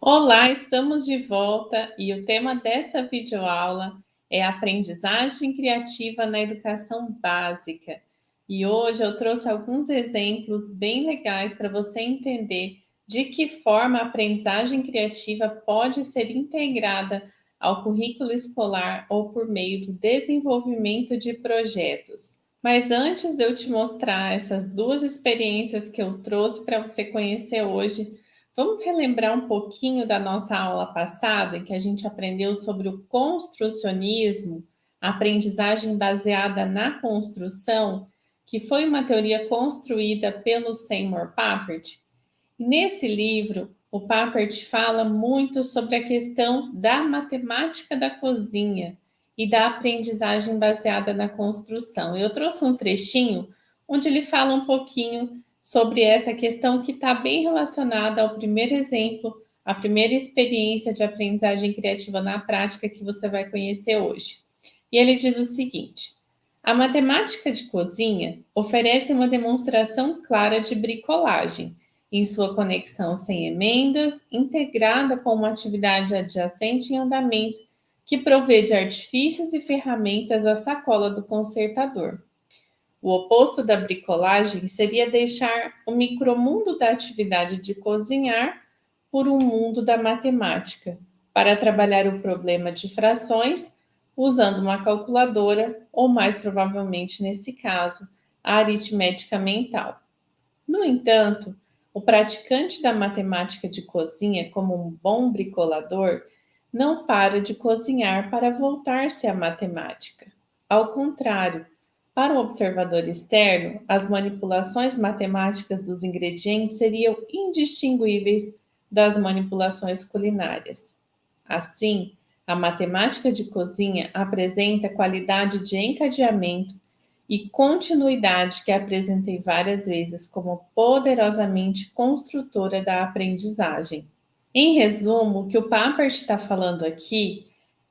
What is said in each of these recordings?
Olá, estamos de volta e o tema desta videoaula é aprendizagem criativa na educação básica. E hoje eu trouxe alguns exemplos bem legais para você entender de que forma a aprendizagem criativa pode ser integrada ao currículo escolar ou por meio do desenvolvimento de projetos. Mas antes de eu te mostrar essas duas experiências que eu trouxe para você conhecer hoje, vamos relembrar um pouquinho da nossa aula passada, em que a gente aprendeu sobre o construcionismo, a aprendizagem baseada na construção, que foi uma teoria construída pelo Seymour Papert. E nesse livro, o Papert fala muito sobre a questão da matemática da cozinha e da aprendizagem baseada na construção. Eu trouxe um trechinho onde ele fala um pouquinho sobre essa questão que está bem relacionada ao primeiro exemplo, a primeira experiência de aprendizagem criativa na prática que você vai conhecer hoje. E ele diz o seguinte: a matemática de cozinha oferece uma demonstração clara de bricolagem, em sua conexão sem emendas, integrada com uma atividade adjacente em andamento que provê de artifícios e ferramentas à sacola do consertador. O oposto da bricolagem seria deixar o micromundo da atividade de cozinhar por um mundo da matemática, para trabalhar o problema de frações usando uma calculadora ou, mais provavelmente nesse caso, a aritmética mental. No entanto, o praticante da matemática de cozinha, como um bom bricolador, não para de cozinhar para voltar-se à matemática. Ao contrário, para o observador externo, as manipulações matemáticas dos ingredientes seriam indistinguíveis das manipulações culinárias. Assim, a matemática de cozinha apresenta qualidade de encadeamento e continuidade que apresentei várias vezes como poderosamente construtora da aprendizagem. Em resumo, o que o Papert está falando aqui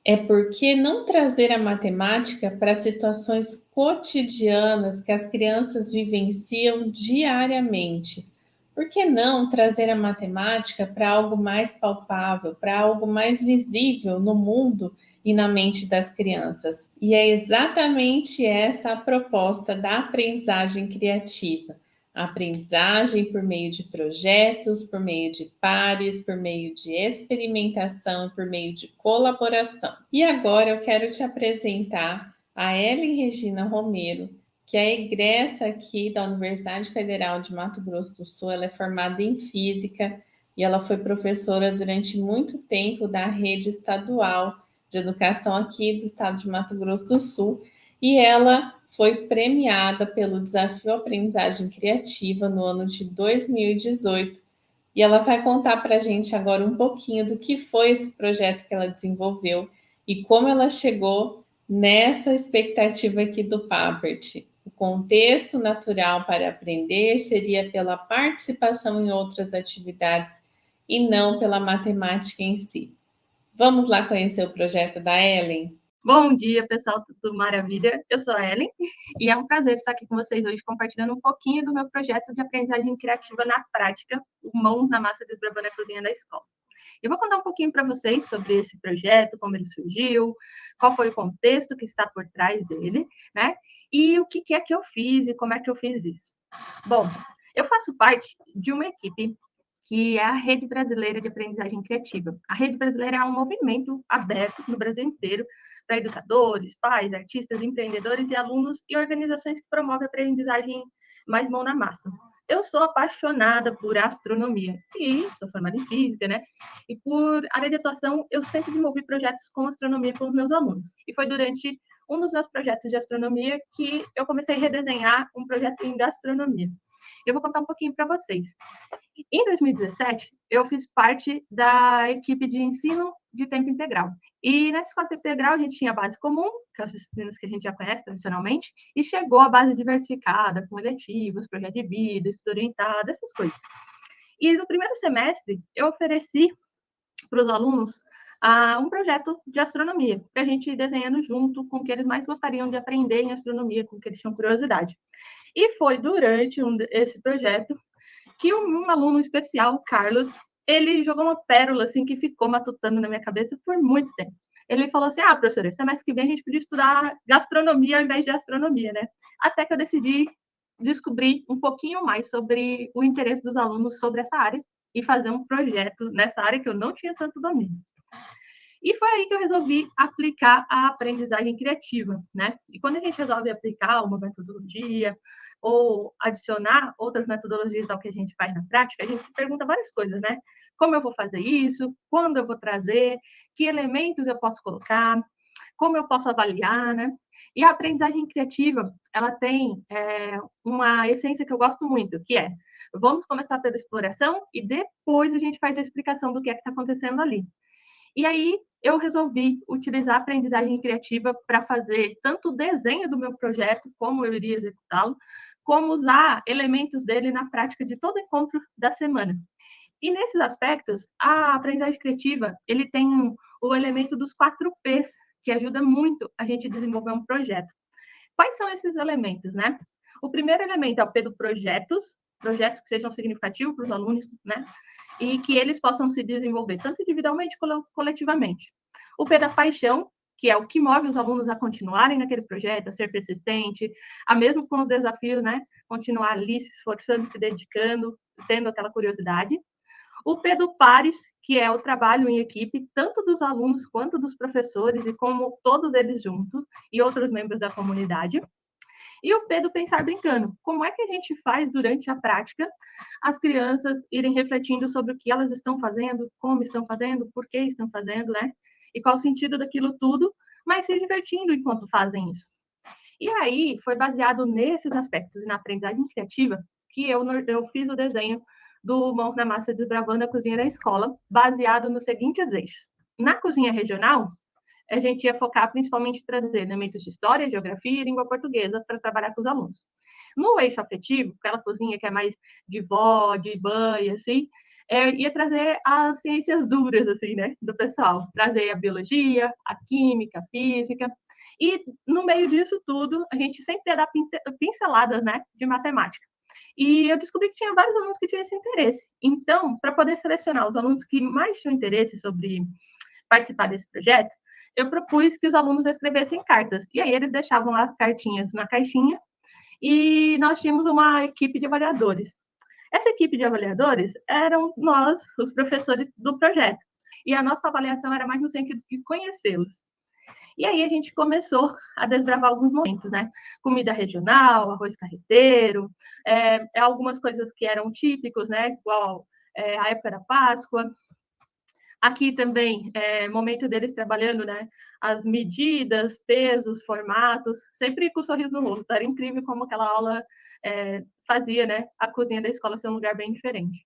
é por que não trazer a matemática para situações cotidianas que as crianças vivenciam diariamente? Por que não trazer a matemática para algo mais palpável, para algo mais visível no mundo e na mente das crianças? E é exatamente essa a proposta da aprendizagem criativa. A aprendizagem por meio de projetos, por meio de pares, por meio de experimentação, por meio de colaboração. E agora eu quero te apresentar a Ellen Regina Romero, que é egressa aqui da Universidade Federal de Mato Grosso do Sul. Ela é formada em física e ela foi professora durante muito tempo da rede estadual de educação aqui do estado de Mato Grosso do Sul, e ela foi premiada pelo Desafio Aprendizagem Criativa no ano de 2018. E ela vai contar para a gente agora um pouquinho do que foi esse projeto que ela desenvolveu e como ela chegou nessa expectativa aqui do Papert. O contexto natural para aprender seria pela participação em outras atividades e não pela matemática em si. Vamos lá conhecer o projeto da Ellen? Bom dia, pessoal, tudo maravilha? Eu sou a Ellen e é um prazer estar aqui com vocês hoje compartilhando um pouquinho do meu projeto de aprendizagem criativa na prática, o Mãos na Massa Desbravando a Cozinha da Escola. Eu vou contar um pouquinho para vocês sobre esse projeto, como ele surgiu, qual foi o contexto que está por trás dele, né? E o que é que eu fiz e como é que eu fiz isso. Bom, eu faço parte de uma equipe que é a Rede Brasileira de Aprendizagem Criativa. A Rede Brasileira é um movimento aberto no Brasil inteiro para educadores, pais, artistas, empreendedores e alunos e organizações que promovem a aprendizagem mais mão na massa. Eu sou apaixonada por astronomia e sou formada em física, né? E por área de atuação, eu sempre desenvolvi projetos com astronomia com os meus alunos. E foi durante um dos meus projetos de astronomia que eu comecei a redesenhar um projeto em gastronomia. Eu vou contar um pouquinho para vocês. Em 2017, eu fiz parte da equipe de ensino de tempo integral. E nessa escola de tempo integral, a gente tinha a base comum, que são as disciplinas que a gente já conhece tradicionalmente, e chegou a base diversificada, com eletivos, projeto de vida, estudo orientado, essas coisas. E no primeiro semestre, eu ofereci para os alunos um projeto de astronomia, para a gente ir desenhando junto com o que eles mais gostariam de aprender em astronomia, com o que eles tinham curiosidade. E foi durante esse projeto que um aluno especial, Carlos, ele jogou uma pérola, assim, que ficou matutando na minha cabeça por muito tempo. Ele falou assim, professora, semestre que vem a gente podia estudar gastronomia ao invés de astronomia, né? Até que eu decidi descobrir um pouquinho mais sobre o interesse dos alunos sobre essa área e fazer um projeto nessa área que eu não tinha tanto domínio. E foi aí que eu resolvi aplicar a aprendizagem criativa, né? E quando a gente resolve aplicar uma metodologia ou adicionar outras metodologias ao que a gente faz na prática, a gente se pergunta várias coisas, né? Como eu vou fazer isso? Quando eu vou trazer? Que elementos eu posso colocar? Como eu posso avaliar, né? E a aprendizagem criativa, ela tem uma essência que eu gosto muito, que é, vamos começar pela exploração e depois a gente faz a explicação do que é que está acontecendo ali. E aí eu resolvi utilizar a aprendizagem criativa para fazer tanto o desenho do meu projeto, como eu iria executá-lo, como usar elementos dele na prática de todo encontro da semana. E nesses aspectos, a aprendizagem criativa, ele tem o elemento dos 4 P's, que ajuda muito a gente a desenvolver um projeto. Quais são esses elementos, né? O primeiro elemento é o P do projetos que sejam significativos para os alunos, né? E que eles possam se desenvolver tanto individualmente como coletivamente. O P da paixão, que é o que move os alunos a continuarem naquele projeto, a ser persistente, a mesmo com os desafios, né? Continuar ali se esforçando, se dedicando, tendo aquela curiosidade. O P do pares, que é o trabalho em equipe, tanto dos alunos quanto dos professores, e como todos eles juntos, e outros membros da comunidade. E o P do pensar brincando. Como é que a gente faz durante a prática as crianças irem refletindo sobre o que elas estão fazendo, como estão fazendo, por que estão fazendo, né? E qual o sentido daquilo tudo, mas se divertindo enquanto fazem isso. E aí, foi baseado nesses aspectos e na aprendizagem criativa que eu fiz o desenho do Mãos na Massa Desbravando a Cozinha da Escola, baseado nos seguintes eixos. Na cozinha regional, a gente ia focar principalmente em trazer elementos de história, geografia e língua portuguesa para trabalhar com os alunos. No eixo afetivo, aquela cozinha que é mais de vó, de mãe, assim, ia trazer as ciências duras, assim, né, do pessoal. Trazer a biologia, a química, a física. E, no meio disso tudo, a gente sempre ia dar pinceladas, né, de matemática. E eu descobri que tinha vários alunos que tinham esse interesse. Então, para poder selecionar os alunos que mais tinham interesse sobre participar desse projeto, eu propus que os alunos escrevessem cartas. E aí eles deixavam as cartinhas na caixinha e nós tínhamos uma equipe de avaliadores. Essa equipe de avaliadores eram nós, os professores do projeto. E a nossa avaliação era mais no sentido de conhecê-los. E aí a gente começou a desbravar alguns momentos, né? Comida regional, arroz carreteiro, algumas coisas que eram típicos, né? Igual a época da Páscoa. Aqui também, momento deles trabalhando, né? As medidas, pesos, formatos, sempre com um sorriso no rosto. Era incrível como aquela aula fazia, né? A cozinha da escola ser um lugar bem diferente.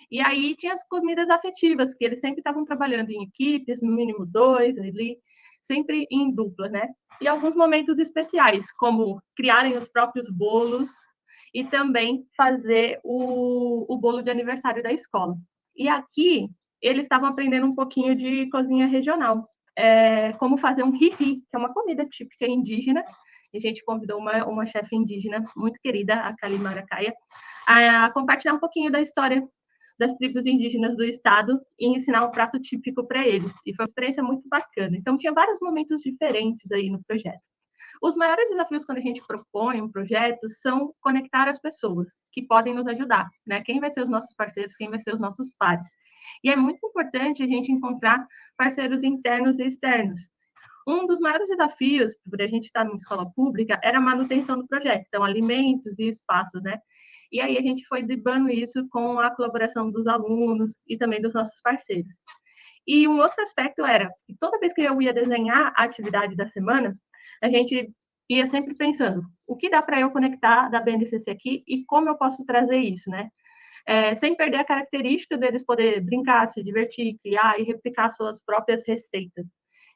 E aí tinha as comidas afetivas, que eles sempre estavam trabalhando em equipes, no mínimo 2 ali, sempre em dupla, né? E alguns momentos especiais, como criarem os próprios bolos e também fazer o bolo de aniversário da escola. E aqui eles estavam aprendendo um pouquinho de cozinha regional, como fazer um rihi, que é uma comida típica indígena. A gente convidou uma chefe indígena muito querida, a Kali Maracaia, a compartilhar um pouquinho da história das tribos indígenas do estado e ensinar um prato típico para eles. E foi uma experiência muito bacana. Então, tinha vários momentos diferentes aí no projeto. Os maiores desafios quando a gente propõe um projeto são conectar as pessoas que podem nos ajudar, né? Quem vai ser os nossos parceiros, quem vai ser os nossos pares. E é muito importante a gente encontrar parceiros internos e externos. Um dos maiores desafios para a gente estar numa escola pública era a manutenção do projeto, então alimentos e espaços, né? E aí a gente foi driblando isso com a colaboração dos alunos e também dos nossos parceiros. E um outro aspecto era que toda vez que eu ia desenhar a atividade da semana, a gente ia sempre pensando, o que dá para eu conectar da BNCC aqui e como eu posso trazer isso, né? Sem perder a característica deles poder brincar, se divertir, criar e replicar suas próprias receitas.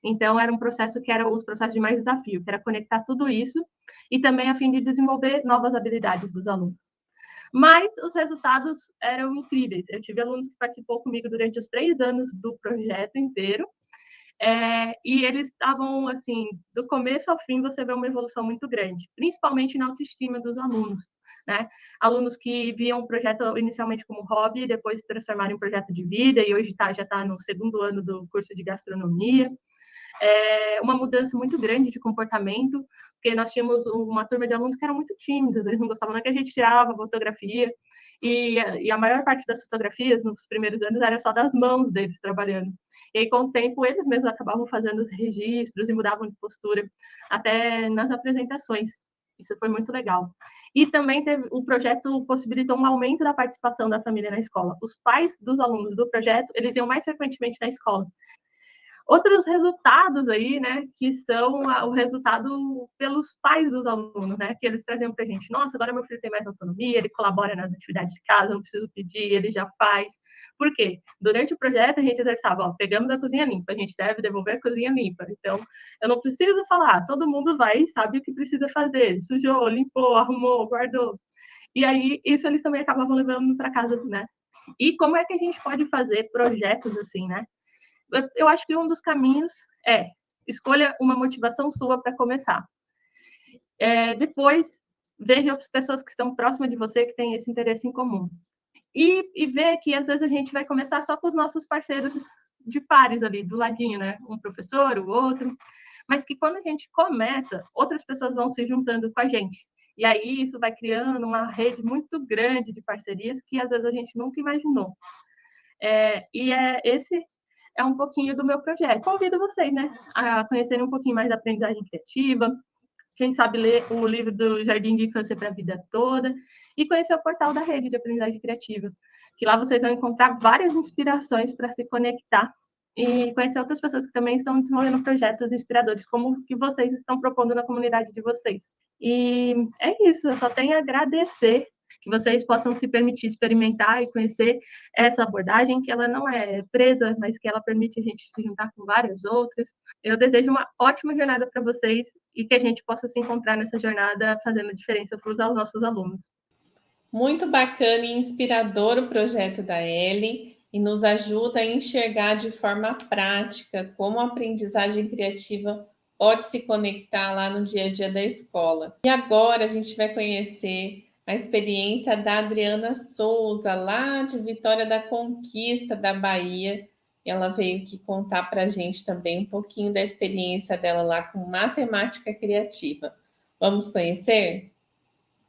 Então, era um processo que era os processos de mais desafio, que era conectar tudo isso e também a fim de desenvolver novas habilidades dos alunos. Mas os resultados eram incríveis. Eu tive alunos que participou comigo durante os 3 anos do projeto inteiro, E eles estavam, assim, do começo ao fim, você vê uma evolução muito grande, principalmente na autoestima dos alunos, né? Alunos que viam o projeto inicialmente como hobby, depois se transformaram em projeto de vida, e hoje já está no segundo ano do curso de gastronomia. Uma mudança muito grande de comportamento, porque nós tínhamos uma turma de alunos que eram muito tímidos, eles não gostavam nem que a gente tirava fotografia, e a maior parte das fotografias nos primeiros anos era só das mãos deles trabalhando. E aí, com o tempo, eles mesmos acabavam fazendo os registros e mudavam de postura, até nas apresentações. Isso foi muito legal. E também o projeto possibilitou um aumento da participação da família na escola. Os pais dos alunos do projeto, eles iam mais frequentemente na escola. Outros resultados aí, né, que são o resultado pelos pais dos alunos, né, que eles traziam para a gente. Nossa, agora meu filho tem mais autonomia, ele colabora nas atividades de casa, não preciso pedir, ele já faz. Por quê? Durante o projeto a gente exerçava, ó, pegamos a cozinha limpa, a gente deve devolver a cozinha limpa. Então, eu não preciso falar, todo mundo vai e sabe o que precisa fazer. Sujou, limpou, arrumou, guardou. E aí, isso eles também acabavam levando para casa, né? E como é que a gente pode fazer projetos assim, né? Eu acho que um dos caminhos é escolha uma motivação sua para começar. Depois, veja as pessoas que estão próximas de você, que têm esse interesse em comum. E ver que, às vezes, a gente vai começar só com os nossos parceiros de pares ali, do ladinho, né? Um professor, o outro. Mas que quando a gente começa, outras pessoas vão se juntando com a gente. E aí isso vai criando uma rede muito grande de parcerias que, às vezes, a gente nunca imaginou. Esse é um pouquinho do meu projeto. Convido vocês, né, a conhecerem um pouquinho mais da aprendizagem criativa, quem sabe ler o livro do Jardim de Infância para a Vida Toda e conhecer o portal da Rede de Aprendizagem Criativa, que lá vocês vão encontrar várias inspirações para se conectar e conhecer outras pessoas que também estão desenvolvendo projetos inspiradores, como o que vocês estão propondo na comunidade de vocês. E é isso, eu só tenho a agradecer que vocês possam se permitir experimentar e conhecer essa abordagem, que ela não é presa, mas que ela permite a gente se juntar com várias outras. Eu desejo uma ótima jornada para vocês e que a gente possa se encontrar nessa jornada fazendo diferença para os nossos alunos. Muito bacana e inspirador o projeto da Ellen e nos ajuda a enxergar de forma prática como a aprendizagem criativa pode se conectar lá no dia a dia da escola. E agora a gente vai conhecer a experiência da Adriana Souza, lá de Vitória da Conquista, da Bahia. Ela veio aqui contar para a gente também um pouquinho da experiência dela lá com matemática criativa. Vamos conhecer?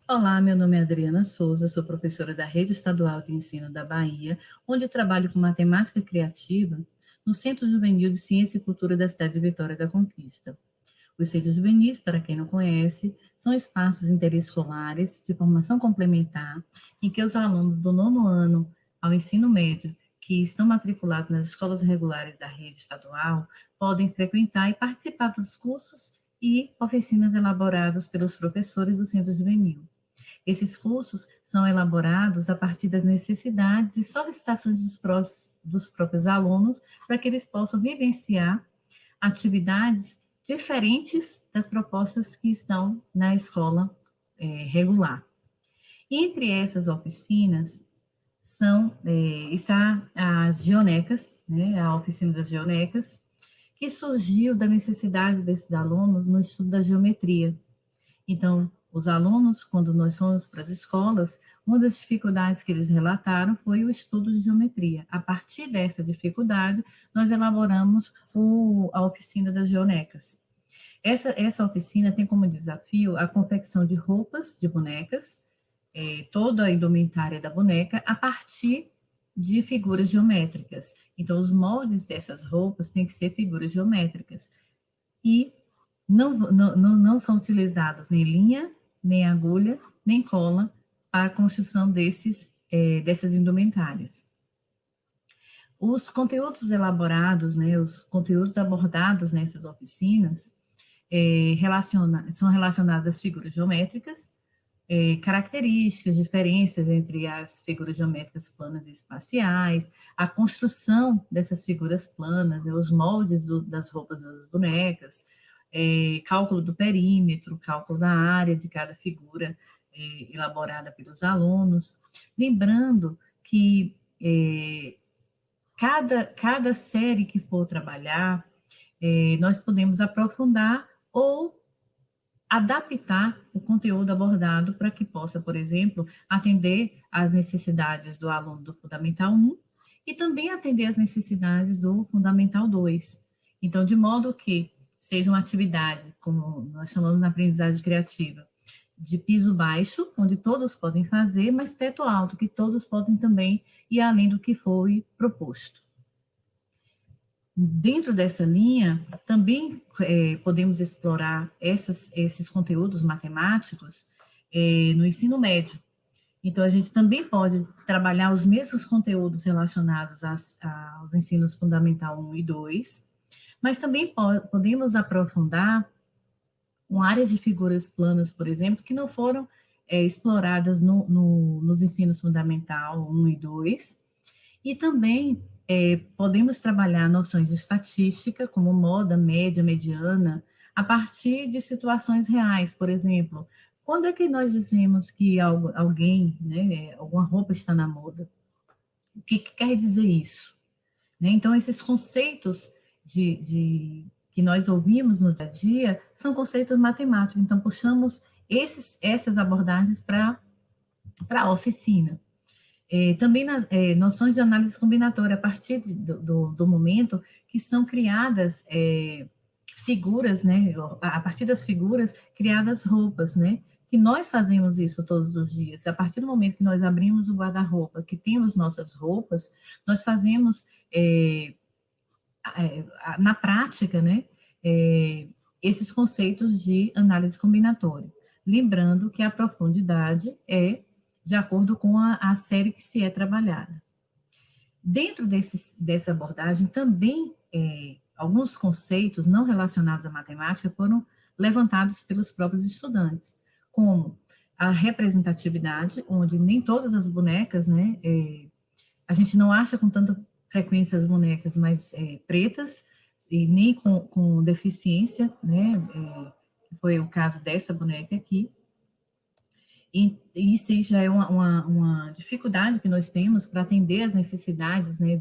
Olá, meu nome é Adriana Souza, sou professora da Rede Estadual de Ensino da Bahia, onde trabalho com matemática criativa no Centro Juvenil de Ciência e Cultura da cidade de Vitória da Conquista. Os centros juvenis, para quem não conhece, são espaços interescolares de formação complementar em que os alunos do nono ano ao ensino médio que estão matriculados nas escolas regulares da rede estadual podem frequentar e participar dos cursos e oficinas elaborados pelos professores do centro juvenil. Esses cursos são elaborados a partir das necessidades e solicitações dos próprios alunos para que eles possam vivenciar atividades diferentes das propostas que estão na escola regular. Entre essas oficinas está as geonecas, né, a oficina das geonecas, que surgiu da necessidade desses alunos no estudo da geometria. Então, os alunos, quando nós fomos para as escolas, uma das dificuldades que eles relataram foi o estudo de geometria. A partir dessa dificuldade, nós elaboramos a oficina das geonecas. Essa oficina tem como desafio a confecção de roupas de bonecas, toda a indumentária da boneca, a partir de figuras geométricas. Então, os moldes dessas roupas têm que ser figuras geométricas. E não são utilizados nem linha, nem agulha, nem cola para a construção dessas indumentárias. Os conteúdos elaborados, né, os conteúdos abordados nessas oficinas são relacionados às figuras geométricas, características, diferenças entre as figuras geométricas planas e espaciais, a construção dessas figuras planas, né, os moldes das roupas das bonecas, cálculo do perímetro, cálculo da área de cada figura elaborada pelos alunos. Lembrando que cada série que for trabalhar, nós podemos aprofundar ou adaptar o conteúdo abordado para que possa, por exemplo, atender às necessidades do aluno do Fundamental 1 e também atender às necessidades do Fundamental 2. Então, de modo que seja uma atividade, como nós chamamos na aprendizagem criativa, de piso baixo, onde todos podem fazer, mas teto alto, que todos podem também ir além do que foi proposto. Dentro dessa linha, também podemos explorar esses conteúdos matemáticos no ensino médio. Então, a gente também pode trabalhar os mesmos conteúdos relacionados aos ensinos fundamental 1 e 2, mas também podemos aprofundar com áreas de figuras planas, por exemplo, que não foram exploradas nos ensinos fundamental 1 e 2, e também podemos trabalhar noções de estatística, como moda, média, mediana, a partir de situações reais. Por exemplo, quando é que nós dizemos que alguém, né, alguma roupa está na moda? O que quer dizer isso? Né? Então, esses conceitos que nós ouvimos no dia a dia são conceitos matemáticos. Então, puxamos essas abordagens para a oficina. Também noções de análise combinatória, a partir do momento que são criadas figuras, né, a partir das figuras, criadas roupas, né, que nós fazemos isso todos os dias. A partir do momento que nós abrimos o guarda-roupa, que temos nossas roupas, nós fazemos, na prática, né, esses conceitos de análise combinatória. Lembrando que a profundidade é de acordo com a série que se é trabalhada. Dentro dessa abordagem, também alguns conceitos não relacionados à matemática foram levantados pelos próprios estudantes, como a representatividade, onde nem todas as bonecas, né, a gente não acha com tanta frequência as bonecas mais pretas, e nem com deficiência, né, que foi o caso dessa boneca aqui. E isso já é uma dificuldade que nós temos para atender as necessidades, né,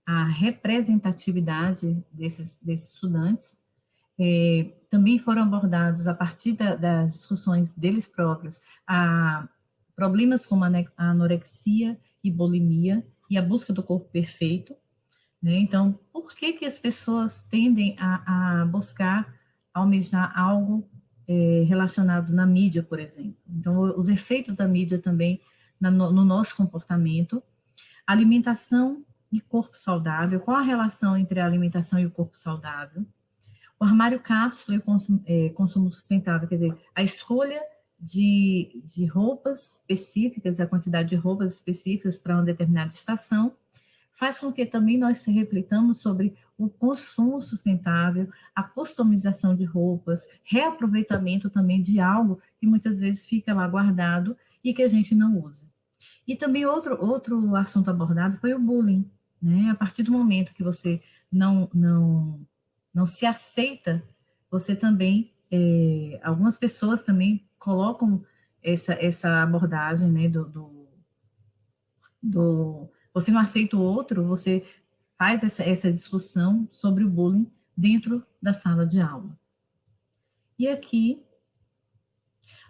a representatividade desses estudantes. Também foram abordados, a partir das discussões deles próprios, problemas como a anorexia e bulimia e a busca do corpo perfeito. Né? Então, por que as pessoas tendem a buscar, almejar algo relacionado na mídia, por exemplo? Então, os efeitos da mídia também no nosso comportamento. Alimentação e corpo saudável. Qual a relação entre a alimentação e o corpo saudável? O armário cápsula e consumo sustentável, quer dizer, a escolha de roupas específicas, a quantidade de roupas específicas para uma determinada estação, faz com que também nós reflitamos sobre o consumo sustentável, a customização de roupas, reaproveitamento também de algo que muitas vezes fica lá guardado e que a gente não usa. E também outro assunto abordado foi o bullying, né? A partir do momento que você não se aceita, você também, algumas pessoas também colocam essa abordagem, né, você não aceita o outro, você faz essa discussão sobre o bullying dentro da sala de aula. E aqui,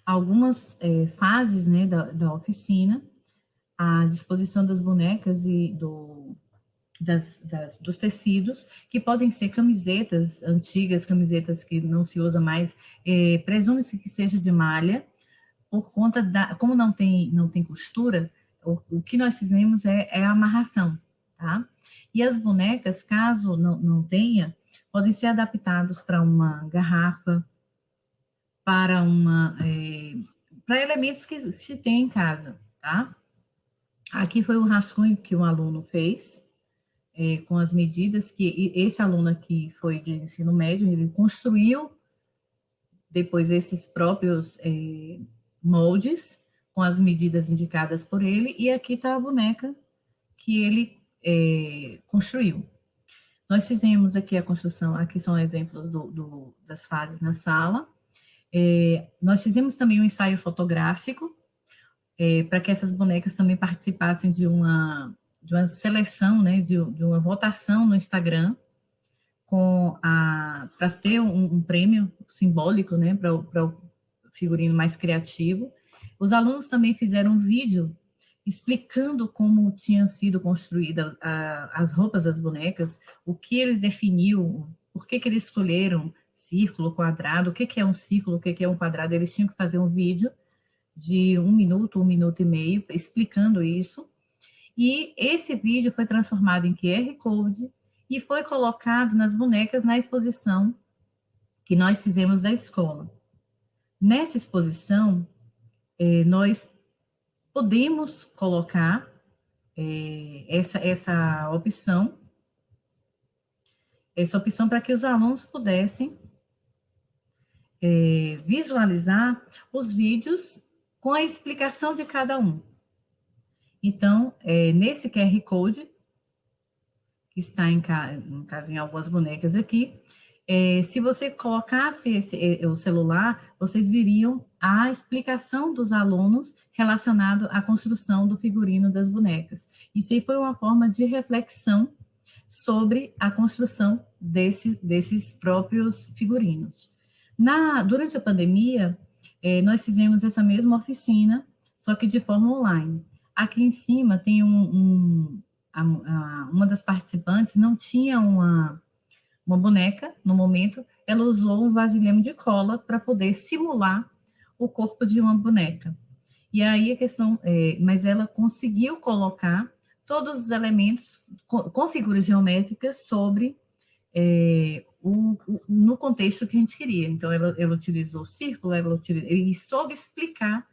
algumas fases, né, da oficina, a disposição das bonecas e dos tecidos, que podem ser camisetas antigas, camisetas que não se usa mais, presume-se que seja de malha, por conta como não tem costura, o que nós fizemos é a amarração, tá? E as bonecas, caso não tenha, podem ser adaptados para uma garrafa, para elementos que se tem em casa, tá? Aqui foi o rascunho que um aluno fez, com as medidas que esse aluno aqui foi de ensino médio, ele construiu depois esses próprios moldes, com as medidas indicadas por ele, e aqui está a boneca que ele construiu. Nós fizemos aqui a construção, aqui são exemplos das fases na sala. Nós fizemos também um ensaio fotográfico, para que essas bonecas também participassem de uma seleção, né, de uma votação no Instagram, para ter um prêmio simbólico, né, para o figurino mais criativo. Os alunos também fizeram um vídeo explicando como tinham sido construídas as roupas das bonecas, o que eles definiam, por que eles escolheram círculo, quadrado, o que é um círculo, o que é um quadrado. Eles tinham que fazer um vídeo de 1 minuto e meio, explicando isso. E esse vídeo foi transformado em QR Code e foi colocado nas bonecas na exposição que nós fizemos da escola. Nessa exposição, nós podemos colocar essa opção para que os alunos pudessem visualizar os vídeos com a explicação de cada um. Então, nesse QR Code, que está no caso em algumas bonecas aqui, se você colocasse o celular, vocês viriam a explicação dos alunos relacionado à construção do figurino das bonecas. Isso aí foi uma forma de reflexão sobre a construção desses próprios figurinos. Durante a pandemia, nós fizemos essa mesma oficina, só que de forma online. Aqui em cima tem uma das participantes não tinha uma boneca, no momento, ela usou um vasilhame de cola para poder simular o corpo de uma boneca. E aí a questão, mas ela conseguiu colocar todos os elementos com figuras geométricas sobre no contexto que a gente queria. Então, ela utilizou círculo, e soube explicar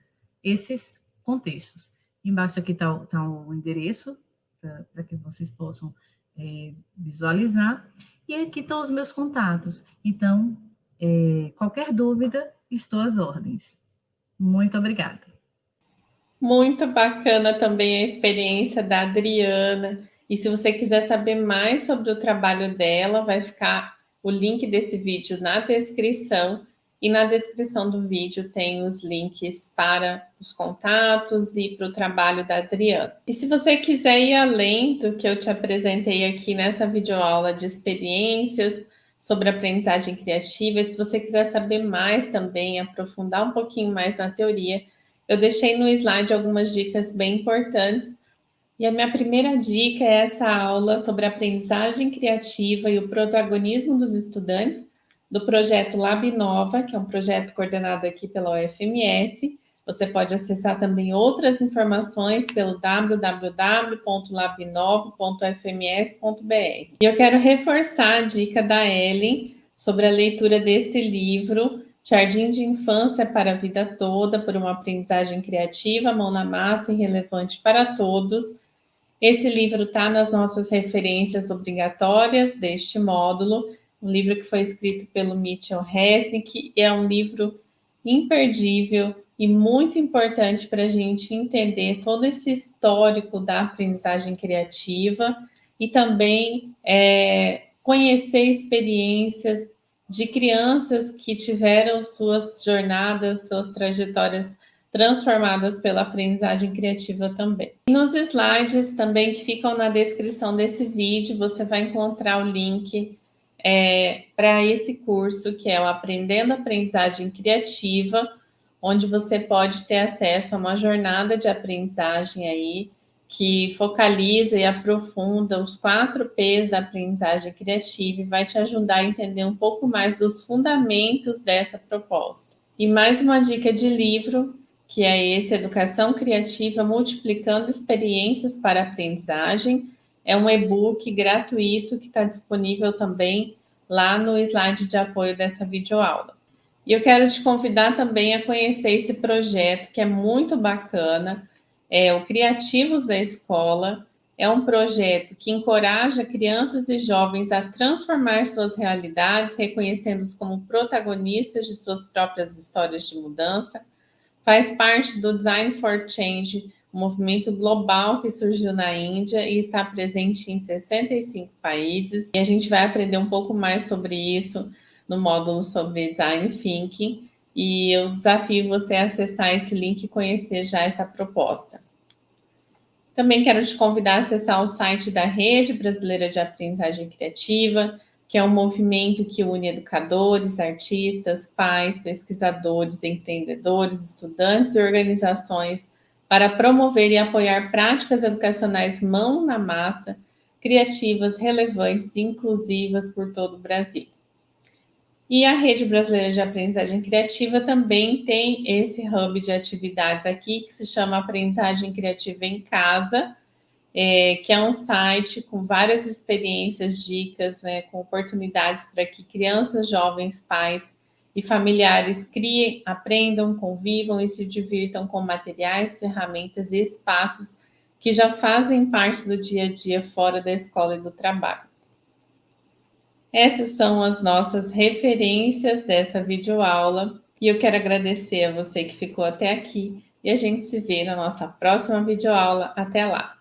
esses contextos. Embaixo aqui está o endereço, para que vocês possam visualizar. E aqui estão os meus contatos. Então, qualquer dúvida, estou às ordens. Muito obrigada. Muito bacana também a experiência da Adriana. E se você quiser saber mais sobre o trabalho dela, vai ficar o link desse vídeo na descrição. E na descrição do vídeo tem os links para os contatos e para o trabalho da Adriana. E se você quiser ir além do que eu te apresentei aqui nessa videoaula de experiências sobre aprendizagem criativa, e se você quiser saber mais também, aprofundar um pouquinho mais na teoria, eu deixei no slide algumas dicas bem importantes. E a minha primeira dica é essa aula sobre aprendizagem criativa e o protagonismo dos estudantes, do projeto Lab Nova, que é um projeto coordenado aqui pela UFMS. Você pode acessar também outras informações pelo www.labnova.ufms.br. E eu quero reforçar a dica da Ellen sobre a leitura desse livro, Jardim de Infância para a Vida Toda, por uma aprendizagem criativa, mão na massa e relevante para todos. Esse livro está nas nossas referências obrigatórias deste módulo, um livro que foi escrito pelo Mitchell Resnick, e é um livro imperdível e muito importante para a gente entender todo esse histórico da aprendizagem criativa e também conhecer experiências de crianças que tiveram suas jornadas, suas trajetórias transformadas pela aprendizagem criativa também. E nos slides também que ficam na descrição desse vídeo, você vai encontrar o link para esse curso, que é o Aprendendo Aprendizagem Criativa, onde você pode ter acesso a uma jornada de aprendizagem aí, que focaliza e aprofunda os 4 P's da aprendizagem criativa e vai te ajudar a entender um pouco mais dos fundamentos dessa proposta. E mais uma dica de livro, que é esse, Educação Criativa Multiplicando Experiências para Aprendizagem. É um e-book gratuito que está disponível também lá no slide de apoio dessa videoaula. E eu quero te convidar também a conhecer esse projeto, que é muito bacana, o Criativos da Escola. É um projeto que encoraja crianças e jovens a transformar suas realidades, reconhecendo-os como protagonistas de suas próprias histórias de mudança. Faz parte do Design for Change, um movimento global que surgiu na Índia e está presente em 65 países. E a gente vai aprender um pouco mais sobre isso no módulo sobre Design Thinking. E eu desafio você a acessar esse link e conhecer já essa proposta. Também quero te convidar a acessar o site da Rede Brasileira de Aprendizagem Criativa, que é um movimento que une educadores, artistas, pais, pesquisadores, empreendedores, estudantes e organizações para promover e apoiar práticas educacionais mão na massa, criativas, relevantes e inclusivas por todo o Brasil. E a Rede Brasileira de Aprendizagem Criativa também tem esse hub de atividades aqui, que se chama Aprendizagem Criativa em Casa, que é um site com várias experiências, dicas, né, com oportunidades para que crianças, jovens, pais e familiares criem, aprendam, convivam e se divirtam com materiais, ferramentas e espaços que já fazem parte do dia a dia fora da escola e do trabalho. Essas são as nossas referências dessa videoaula e eu quero agradecer a você que ficou até aqui e a gente se vê na nossa próxima videoaula. Até lá!